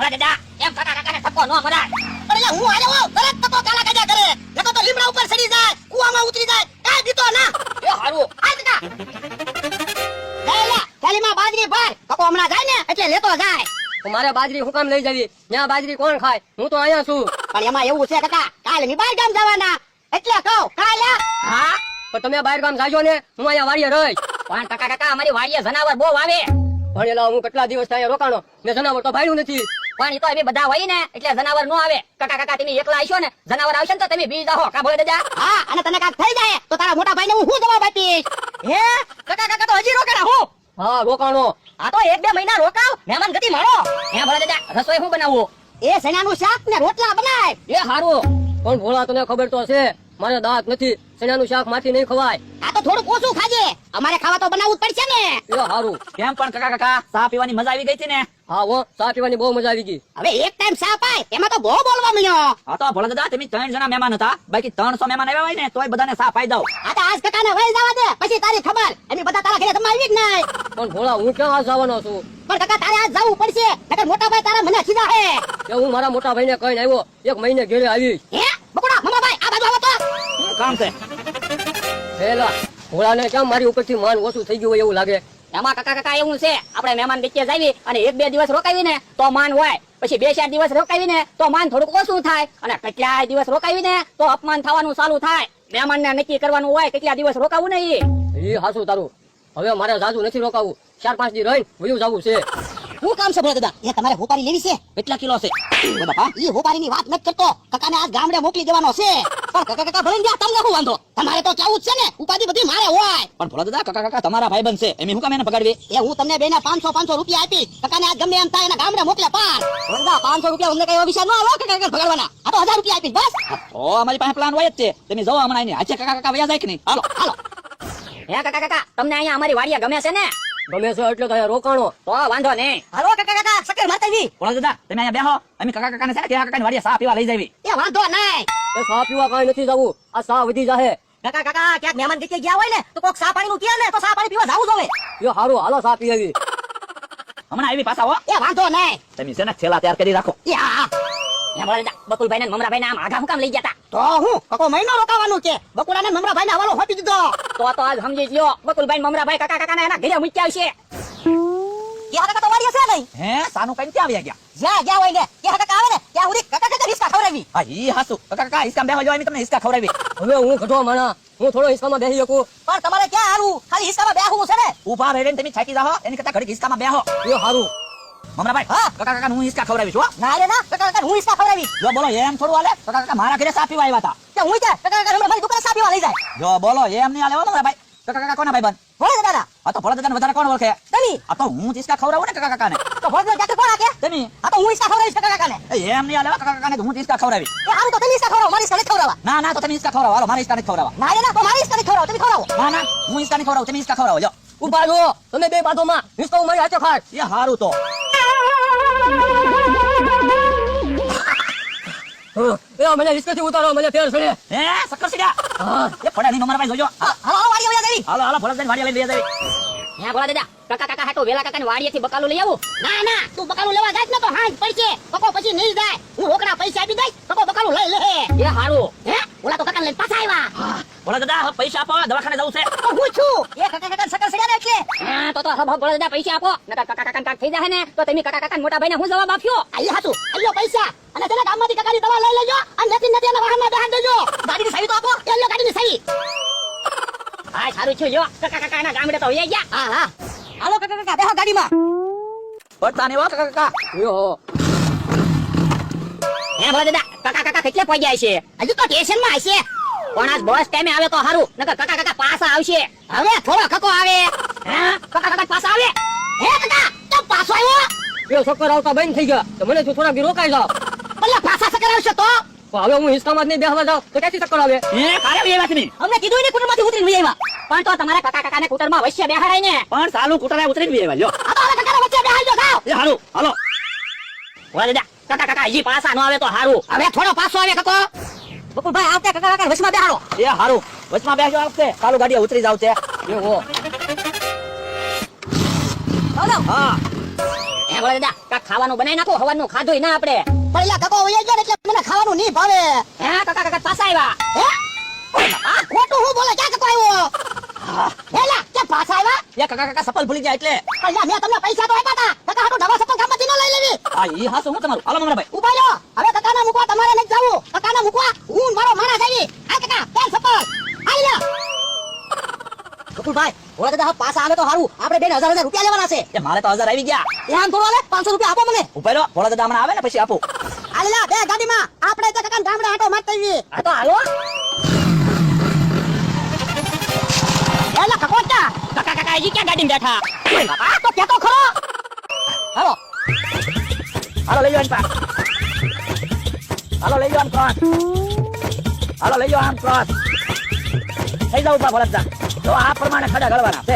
ભલા દાદા એમ કાકા કાકાને થપ્પો ન મરાય. પણ એટલે હું આલ્યો તરત તકો કાલા કાજા કરે નકો તો લીમડા ઉપર ચડી જાય કુવામાં ઉતરી જાય કાઈ દીતો ના. એ હારું આ કાકા લેલા થાલીમાં બાજરી ભર તકો હમણાં જાય ને એટલે લેતો જાય. મારે બાજરી હું કામ લઈ જવી? ત્યાં બાજરી કોણ ખાય? હું તો અહીંયા છું. પણ એમાં એવું છે કાકા કાલે મી બહાર ગામ જવાના એટલે કહું કાલે. હા પણ તમે બહાર ગામ જાજો ને, હું અહીંયા વાડીએ રહીશ. પણ કાકા કાકા અમારી વાડીએ જનાવર બહુ આવે. પણ એલા હું કેટલા દિવસ અહીંયા રોકાણો, મેં જનાવર તો ભાડ્યું નથી. પણ એ તો અમે બધા હોય ને એટલે જનાવર નો આવે. કાકા કાકા તમે એકલા આવશો ને જનાવર આવશે ને તો તમે બી જાઓ કા ભલે દાદા. હા અને તને કાક થઈ જાય તો તારા મોટા ભાઈને હું જવાબ આપીશ. હે કાકા કાકા તો હજી રોકાણા હું. હા રોકાણો. આ તો 1-2 મહિના રોકાવ મહેમાન ગતિ મારો. હે ભલે દાદા રસોઈ હું બનાવું? એ સણાનું શાક ને રોટલા બનાય. એ હારું. પણ ભોળા તને ખબર તો છે મારે દાંત નથી, ચણાનું શાક માથી નહીં ખવાય. આ તો થોડું ઓછું ખાજે અમારે ખાવા તો બનાવવું જ પડશે ને. એ હારું. કેમ પણ કાકા કાકા ચા પીવાની મજા આવી ગઈ હતી ને? હા હો, ચા પીવાની બહુ મજા આવી ગઈ. હવે એક ટાઈમ ચા પાય એમાં તો બહુ બોલવા મળ્યો. હા તો ભલે દાદા તમે 3 જણા મહેમાન હતા, બાકી 300 મહેમાન આવ્યા હોય ને તોય બધાને ચા પાઈ દઉં. આ તો આજ કાકાને વહી જવા દે પછી તારી ખબર એમ બધા તારા ઘરે જમા આવી જ નહીં. પણ ભોળા હું ક્યાં આજ જવાનો છું? પણ કાકા તારે આજ જવું પડશે નકર મોટા ભાઈ તારા મને ખીજા હે. કે હું મારા મોટા ભાઈને કહીને આવ્યો, 1 મહિને ઘેરે આવીશ. હે બકુડા મમાભાઈ આ બાજુ આવો તો. કામ છે હેલા ભોળાને કેમ મારી ઉપરથી માન ઓછું થઈ ગયું હોય એવું લાગે? એમાં કાકા કાકા એવું છે આપણે મહેમાન ગતિએ જાવી અને 1-2 દિવસ રોકાવી ને તો માન હોય, પછી 2-4 દિવસ રોકાવી ને તો માન થોડુંક ઓછું થાય, અને કેટલાય દિવસ રોકાવી ને તો અપમાન થવાનું ચાલુ થાય. મહેમાનને નક્કી કરવાનું હોય કેટલા દિવસ રોકાવું ને એ હાસું તારું. હવે મારે જાજુ નથી રોકાવું, 4-5 દી રહીને વયું જવું છે. શું કામ છે ભોળા દાદા? એ તમારે હોપારી લેવી છે? કેટલા કિલો છે? બાપા ઈ હોપારીની વાત નથી કરતો, કાકાને આજ ગામડે મોકલી દેવાનો છે. પણ કાકા કાકા ભલે ગયા તમને શું વાંધો? તમારે તો કેવું જ છે ને ઉપાધિ બધી મારે હોય. પણ ભોળા દાદા કાકા કાકા તમારા ભાઈ બનશે એમ હું કામ એને પકડવી? એ હું તમને બેને 500 રૂપિયા આપી કાકાને આજ ગમે એમ થાય એના ગામડે મોકલે પાર. ભોળા 500 રૂપિયા અમને કઈ વિચાર ન આવો કાકા કાકા ભગાડવાના. આ તો 1000 રૂપિયા આપી બસ. ઓ અમારી પાસે પ્લાન હોય જ છે, તમે જાઓ હમણાં એને આજે કાકા કાકા વયા જાય કે નહીં? હાલો હાલો. હે કાકા કાકા તમને અહીંયા અમારી વાડીયા ગમે છે ને? ગમે છે એટલે તો અહીંયા રોકાણો. તો વાંધો નહીં. હાલો કાકા કાકા સકર માતાજી. ભોળા દાદા તમે અહીંયા બેહો, અમે કાકા કાકાને છે ને કાકા કાકાની વાડીએ ચા પીવા લઈ જાવી. એ વાંધો નહીં. એ ચા પીવા કાંઈ નથી જવું, આ ચા વધી જાહે. કાકા કાકા ક્યાંક મહેમાન ગતિએ ગયા હોય ને તો કોક સા પાણીનું કહે ને તો સા પાણી પીવા જાવું જોવે. એ હારું હાલો ચા પી આવી. હમણાં આવી પાછા હો. એ વાંધો નહીં. તમે છે ને છેલ્લા તૈયાર કરી રાખો. એ હા હે ભોળા દાદા બકુલભાઈ ને મમરાભાઈ ને આમ આગા હું કામ લઈ ગયા તા? તો હું કકો મહિનો રોકાવાનું છે. બકુડાને મમરાભાઈને હવાલો સોંપી દીધો. તો આજ સમજી લ્યો બકુલભાઈ ને મમરાભાઈ કાકા કાકાને એના ઘરે મૂક્યા આવશે. કે કાકા તો વાડીએ છે નહીં. હે સાનું કઈ ક્યાં આવ્યા ગયા? જ્યાં ગયા હોય ને કે કાકા આવે ને ત્યાં સુધી કાકા કાકા હિસકા ખવડાવી. હા ઈ હાસુ કાકા કાકા હિસકા બેહવા જો, અમે તમને હિસકા ખવડાવી. હવે હું ઘટવા માણા, હું થોડો હિસ્સામાં બેસી શકું. પણ તમારે ક્યાં હારું ખાલી હિસકામાં બેહવું છે ને. ઊભા રહીને તમે થાકી જાઓ, એની કરતા ઘડીક હિસકામાં બેહો. એ હારું. મમરાભાઈ હા કાકા કાકા હું હિસકા ખવડાવીશ હો. ના રે ના કાકા કાકા હું હિસકા ખવડાવી. જો બોલો એમ થોડું હાલે? કાકા કાકા મારા ઘરે ચા પીવા આવ્યા હતા. કે હું ક્યાં કાકા કાકા હમણાં મારી દુકાને સા પીવા લઈ જાય. જો બોલો એમ નહીં હાલે હો મમરાભાઈ. કાકા કાકા કોના ભાઈ બન? ભોળા દાદા આ તો ભોળા દાદાને વધારે કોણ ઓળખે? તમે આ તો હું હિસકા ખવડાવું ને કાકા કાકાને. તો ભોળા દાદા જાતે કોણ આકે? તમે આ તો હું હિસકા ખવડાવીશ કાકા કાકાને. એમ નહીં હાલે હો, કાકા કાકાને તો હું હિસકા ખવડાવી. એ હારું તો તમે હિસકા ખવડાવો મારી હિસકા નથી ખવડાવવા. ના ના તો તમે હિસકા ખવડાવો, હાલો મારા હિસકા નથી ખવડાવવા. ના રે ના તો મારી હિસકા નથી ખવડાવો તમે ખવડાવો. ના ના હું હિસકા નહીં ખવડાવું, તમે હિસકા ખવડાવો. જો ઉભા રહો તમે બે બાજુમાં, હિસ્સો મારી હાથે ખાય. એ હારું તો એ મને હિસ્સેથી ઉતારો, મને ફેર ચડે. હે સક્કર સીડા. હા એ પડ્યા નહીં મમરાભાઈ જોજો. હાલો હાલો વાડીએ વયા જવી. હાલો હાલો ભોળા દાદાની વાડીએ લઈ જાવી. હે ભોળા દાદા કાકા કાકા હાટો વેલા કાકાની વાડીએથી બકાલું લઈ આવું. ના ના તું બકાલું લેવા જાય ને તો હાંજ પડશે. કકો પછી નહીં જાય. હું રોકડા પૈસા આપી દઈશ કકો બકાલું લઈ લે. એ હારું. હે ઓલા તો કાકાને લઈને પાછા આવ્યા. ભોળા દાદા હવે પૈસા આપો, દવાખાને જવું છે. તો હું છું એ કાકા કાકા સકર સડ્યા ને એટલે. હા તો હવે ભોળા દાદા પૈસા આપો, નકર કાકા કાકા કાક થઈ જાય ને તો તમે કાકા કાકા મોટા ભાઈને હું જવાબ આપ્યો? આલ્યો હાતું આલ્યો પૈસા અને તેના ગામમાંથી કાકાની દવા લઈ લેજો અને નથી એના વાહનમાં બેહાડ દેજો. ગાડીની સાવી તો આપો. એલ્યો ગાડીની સાવી. હા સારું છે જો કાકા કાકા ના ગામડે તો વયા ગયા. હા હા હાલો કાકા કાકા બેહો ગાડીમાં. પડતા નહીં હો કાકા કાકા. યો હે ભોળા દાદા કાકા કાકા કેટલે પહોંચ્યા છે? હજુ તો સ્ટેશનમાં હશે. પણ આજ બસ ટાઈમે આવે તો સારું, નકર કાકા કાકા પાછા આવશે. હવે થોડો કકો આવે. હે કાકા કાકા પાછા આવે? હે કાકા તો પાછો આવ્યો. એ ચક્કર આવતા બંધ થઈ ગયા, તો મને થોડા દી રોકાઈ જાવ. ભલે પાછા સકર આવશે તો પણ હવે હું હિસ્સામાં જ નહીં બેસવા જાઉં તો ક્યાંથી ચક્કર આવે? હે કારે વેવા તમે? અમને કીધું ને કુટુંબમાંથી ઉતરીને લઈ આવ્યા. પણ તો તમારા કાકા કાકાને કુટરમાં વશ્ય બેહાડાય ને. પણ સાલું કુટરા ઉતરીને વેવા લ્યો. આ તો હવે કાકાના વચ્ચે બેહાડજો ખાઓ. એ હારું હાલો. ભોળા દાદા કાકા કાકા હજી પાછા ન આવે તો હારું. હવે થોડો પાછો આવે કકો. બકુલભાઈ આવતે કાકા કાકા વચમાં બેહાડો. એ હારું વચમાં બેસજો આવશે, ચાલુ ગાડીએ ઉતરી જાવ છે. એ હો હાલો હા હે હે બોલા દાદા કાક ખાવાનું બનાવી નાખો હવાનું ખાધું ના આપણે પણ એલા કાકો વયા ગયા ને એટલે મને ખાવાનું નહીં ભાવે હે કાકા કાકા પાછા આવ્યા હે આ ખોટું હું બોલે ક્યાં કાકો આવ્યો એલા ક્યાં પાછા આવ્યા એ કાકા કાકા સપલ ભૂલી ગયા એટલે પણ મેં તમને પૈસા તો આપ્યા હતા કાકા હાટુ ડબા સપલ ગામમાંથી ન લઈ લેવી આ ઈ હાસુ હું તમારું હાલો મમરાભાઈ ઉભા રહ્યો હવે કાકાના મૂકવા તમારે નથી જાવું કાકાના મૂકવા હું મારો માણસ આવી આ કાકા પેન સપલ આઈ લે ગોકુલભાઈ ઓલા દાદા પાછા આવે તો હારું આપણે બેન 1000 રૂપિયા લેવાના છે એ મારે તો 1000 આવી ગયા એ આમ થોડો લે 500 રૂપિયા આપો મને ઉભા રહ્યો ભોળા દાદા હમણાં આવે ને પછી આપો આલેલા બે ગાડીમાં આપણે તે કાકા ગામડે આટો મારતા આવીએ આ તો હાલો એલા કકોટા કાકા કાકા હજી ક્યાં ગાડીમાં બેઠા આ તો કેતો ખરો હાલો હાલો લઈ જાઓ આમ પાસ હાલો લઈ જાઓ આમ ક્રોસ હાલો લઈ જાઓ આમ ક્રોસ થઈ જાવ ઉભા ભોળા દાદા તો આ પ્રમાણે ખડા ગળવાના છે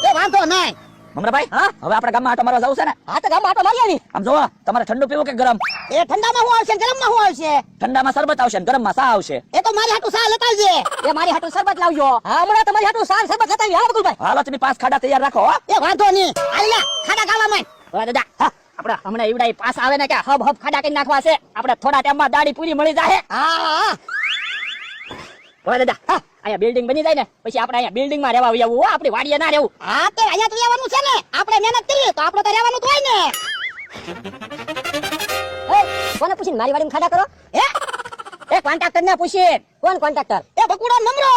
એ વાંધો નહીં મમરાભાઈ હા હવે આપણે ગામમાં આટો મારવા જવું છે ને આ તો ગામમાં આટો મારી આવી આમ જોવો તમારે ઠંડુ પીવું કે ગરમ એ ઠંડામાં હું આવશે ગરમમાં હું આવશે ઠંડામાં શરબત આવશે ને ગરમમાં ચા આવશે એ તો મારી હાટુ સા લેતા આવજે એ મારી હાટુ શરબત લાવજો હા હમણાં તમારી હાટુ સા સરબત લેતા આવી હા બકુલભાઈ હાલો તમે 5 ખાડા તૈયાર રાખો હો એ વાંધો નહીં આલેલા ખાડા ગાવામાં બોલા દાદા હા આપણે હમણાં ઈવડાઈ પાછા આવે ને કે હબ હબ ખાડા કરી નાખવા છે આપણે થોડા ટાઈમમાં દાડી પૂરી મળી જાય હા બોલા દાદા હા અહીંયા બિલ્ડિંગ બની જાય ને પછી આપણે અહીંયા બિલ્ડિંગ માં રહેવા આવવું હો આપણી વાડીએ ના રહેવું હા તે અહીંયા તો રહેવાનું છે ને આપણે મહેનત કરીએ તો આપણે તો રહેવાનું જ હોય ને કોને પૂછીને મારી વાડીમાં ખાડા કરો એ કોન્ટ્રાક્ટર ને પૂછીને કોણ કોન્ટ્રાક્ટર એ બકુડો નમરો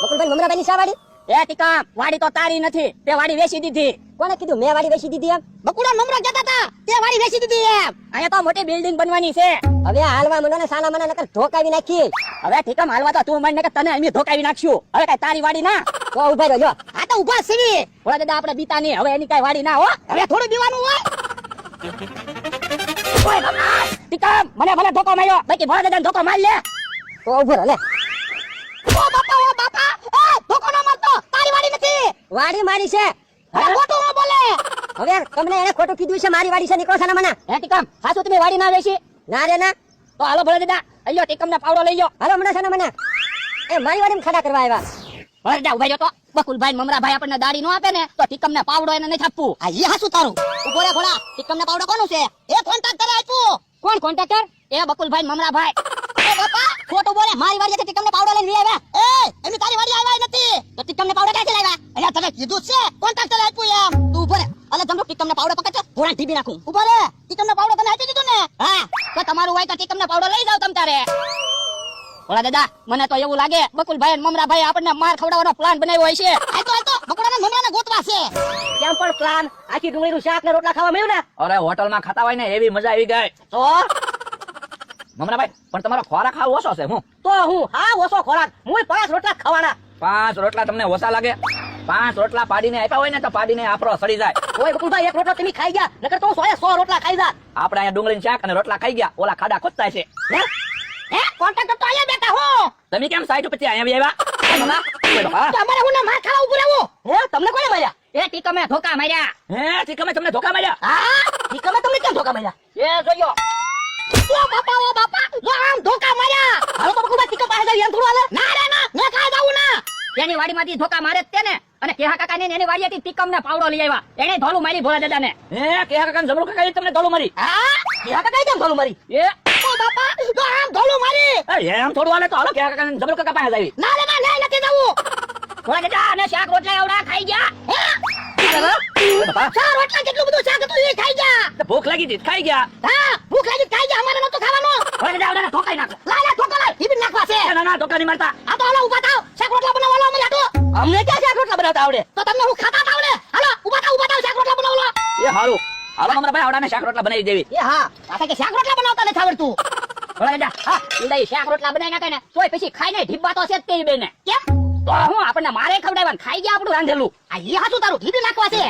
બકુલભાઈ મમરાભાઈની શા વાડી એ ટીકા વાડી તો તારી નથી તે વાડી વેચી દીધી કોને કીધું મેં વાડી વેચી દીધી એમ બકુડો નમરો કહેતા હતા તે વાડી વેચી દીધી એમ અહીંયા તો મોટી બિલ્ડિંગ બનવાની છે હવે હાલવા મને ને સાના મને નકર ધોકાવી નાખી હવે ઠીકમ હાલવા તો તું મને કે તને અમે ધોકાવી નાખ્યું હવે કઈ તારી વાડી ના તો ઉભા રહેજો આ તો ઉભા સીવી બોલા દાદા આપણે બીતા નહીં હવે એની કઈ વાડી ના હો હવે થોડું બીવાનું હોય ઓય બાપા ટીકમ મને ભલે ધોકો માર્યો બાકી ભોળા દાદાને ધોકો માર લે તો ઉભો રહે લે ઓ બાપા એ ધોકો ન મારતો તારી વાડી નથી વાડી મારી છે હવે ખોટું ન બોલે હવે તમને એને ખોટું કીધું છે મારી વાડી છે નીકળો છે ને મને હે ટીકમ હાસુ તમે વાડી ના વેચી ના રે ના તો હાલો ભોળા દાદા અయ్యో ટીકમ ને પાવડો લઈ જાઓ હાલો મને છે ને મને એ મારી વાડીમાં ખાડા કરવા આવ્યા ભોળા દાદા ઉભા રહ્યો તો બકુલભાઈ મમરાભાઈ આપણને દાડી નો આપે ને તો ટીકમ ને પાવડો એને નહીં આપવું આ ઈ હાસુ તારું ઉભો રે ભોળા ટીકમ ને પાવડો કોનું છે એ કોન્ટ્રાક્ટરે આપ્યું કોણ કોન્ટ્રાક્ટર એ બકુલભાઈ મમરાભાઈ એ બાપા ખોટું બોલે મારી વાડી છે ટીકમ ને પાવડો લઈને આવ્યા એ એની તારી વાડી આવ્યા નથી તો ટીકમ ને પાવડો ક્યાંથી લાવ્યા એટલે તને કીધું છે કોન્ટ્રાક્ટરે આપ્યું એમ તું ઉભો રે અલે જમરો ટીકમ ને પાવડો પકડ ભોળા ઢીબી નાખું ઉભો રે ટીકમ ને પાવડો તને આપી દીધું ને હા તો તમારું હોય તો ટીકમ ને પાવડો લઈ જાવ તમ તારે ભોળા દાદા મને તો એવું લાગે બકુલભાઈ અને મમરાભાઈ આપણને માર ખવડાવવાનો પ્લાન બનાવ્યો હોય છે આ તો બકુડાને મમરાને ગોતવા છે કેમ પણ પ્લાન આખી ડુંગળીનું શાક ને રોટલા ખાવા મળ્યું ને અરે હોટલમાં ખાતા હોય ને એવી મજા આવી ગઈ તો મમરાભાઈ પણ તમારો ખોરાક ખાવ ઓછો છે હું હું હા ઓછો ખોરાક હું 5 રોટલા ખાવાના 5 રોટલા તમને ઓછા લાગે 5 રોટલા પાડીને આપ્યા હોય ને તો પાડીને આપરો સડી જાય ઓય બકુલભાઈ એક રોટલો તમે ખાઈ ગયા નકર તો 100 રોટલા ખાઈ જા આપણે અહીંયા ડુંગળીનું શાક અને રોટલા ખાઈ ગયા ઓલા ખાડા ખોદતા છે હે કોન્ટ્રાક્ટર તો અહીંયા બેઠા હો તમે કેમ સાઈડ ઉપર અહીંયા આવ્યા તો અમારે હું માર ખાવા ઉભું રહેવું હે તમને કોણે માર્યા એ ટીકમે ધોકા માર્યા હે ઠીક તમને ધોકા મળ્યા હા ટીકમે તમને કેમ ધોકા માર્યા એ જોયો ઓ બાપા જો આમ ધોકા માર્યા હાલો તો બકુલભાઈ ટીકમ પાસે જઈએ એમ થોડું હાલે ના રે ના મેં ખાઈ જાવું ના એની વાડીમાંથી ધોકા મારે જ તે ને અને કેહા કાકા ને એની વાડીએથી ટીકમ ને પાવડો લઈ આવ્યા એને ધોલું મારી ભોળા દાદાને હે કેહા કાકા જમરૂ કાકા તમને ધોલું મારી હા કેહા કાકા કેમ ધોલું મારી એ ઓ બાપા જો આમ ધોલું મારી એમ થોડું હાલે તો હાલો કેહા કાકા જમરૂ કાકા પાસે આવી ના રે ના નહીં નથી જાવું ભોળા દાદા અને શાક રોટલા એવડા ખાઈ ગયા બાપા ચાર રોટલા કેટલું બધું શાક હતું એ ખાઈ ગયા ભૂખ લાગી હતી ખાઈ ગયા હા ભૂખ લાગી ખાઈ ગયા અમારે નતો ખાવાનું ભોળા દાદા આવડા ધોકાઈ નાખો લાલા ધોકા લાય ઈબી નાખવા છે ના ધોકા નહીં મારતા આ તો હાલો ઉભા થાવ શાક રોટલા બનાવવાનો અમે લાટો અમને ક્યાં શાક રોટલા બનાવતા આવડે તો તમને હું ખાતા આવડે હાલો ઉભા થાવ શાક રોટલા બનાવલો એ હારું હાલો મમરાભાઈ આવડાને શાક રોટલા બનાવી દેવી એ હા આ કે શાક રોટલા બનાવતા નથી આવડતું ભોળા દાદા હા ઈડાઈ શાક રોટલા બનાવી નાખે ને તોય પછી ખાઈને ઢીબ્બા તો છે જ તે બેને કેમ તો હું આપણને મારે ખવડાવવાનું ખાઈ ગયા આપણું રાંધેલું આ ઈ હાચું તારું ઈબી નાખવા છે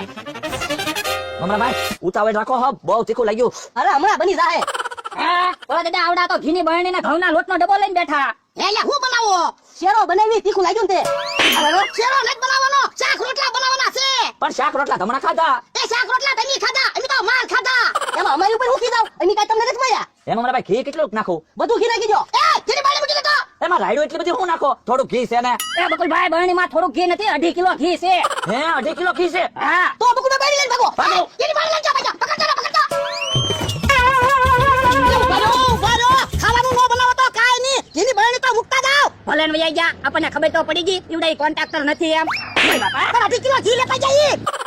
મમરાભાઈ ઉતાવળ રાખો હો બહુ તીખું લાગ્યું અરે હમણાં બની જાહે હા ભોળા દાદા આવડા તો ઘીની બરણી ને ઘઉંના લોટનો ડબ્બો લઈને બેઠા એટલે હું બનાવો શેરો બનાવી તીખું લાગ્યું ને તે શેરો નથી બનાવવાનો શાક રોટલા બનાવવાના છે પણ શાક રોટલા હમણાં ખાધા એ શાક રોટલા તમે ખાધા અમે તો માર ખાધા એમાં અમારી ઉપર મૂકી દઉં અમે કાઈ તમને નથી મળ્યા એમાં મમરાભાઈ ઘી કેટલું નાખું બધું ઘી નાખી દો એ ઘીની બાળી મૂકી દો એમાં રાયડું એટલી બધી હું નાખો થોડું ઘી છે ને એ બકુલભાઈ બરણીમાં થોડું ઘી નથી 2.5 કિલો ઘી છે હે 2.5 કિલો ઘી છે હા તો બકુડા બાળી લઈને ભાગો ભાગો. ઘીની બાળી લઈને જા ભાઈ પકડ ભલે ને વયા ગયા આપણને ખબર તો પડી ગઈ એવડા કોન્ટ્રાક્ટર નથી એમ બાપા 2.5 કિલો ઘી લેતા જઈએ